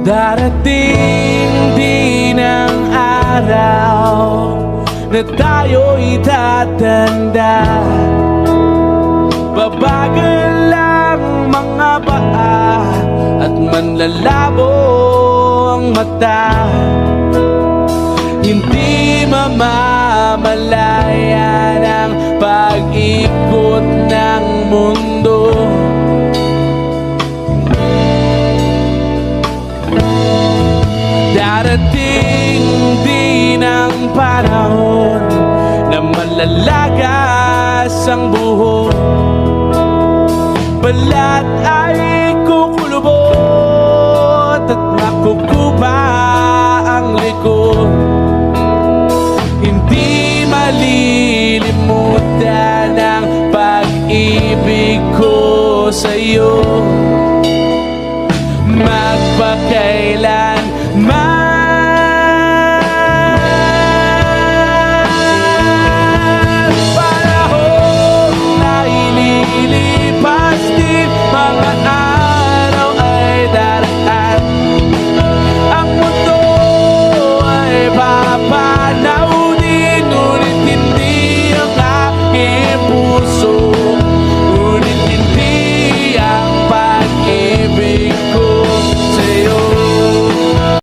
Darating din ang araw na tayo'y tatanda. Babagal lang mga paa at manlalabo ang mata. Hindi mamamalayan ang pag-ikot ng mundo. Darating din ang panahon na malalagas ang buhok. Balat ay kukulubot at makukupa ang likod. Hindi malilimutan ang pag-ibig ko sa'yo. Magpakailan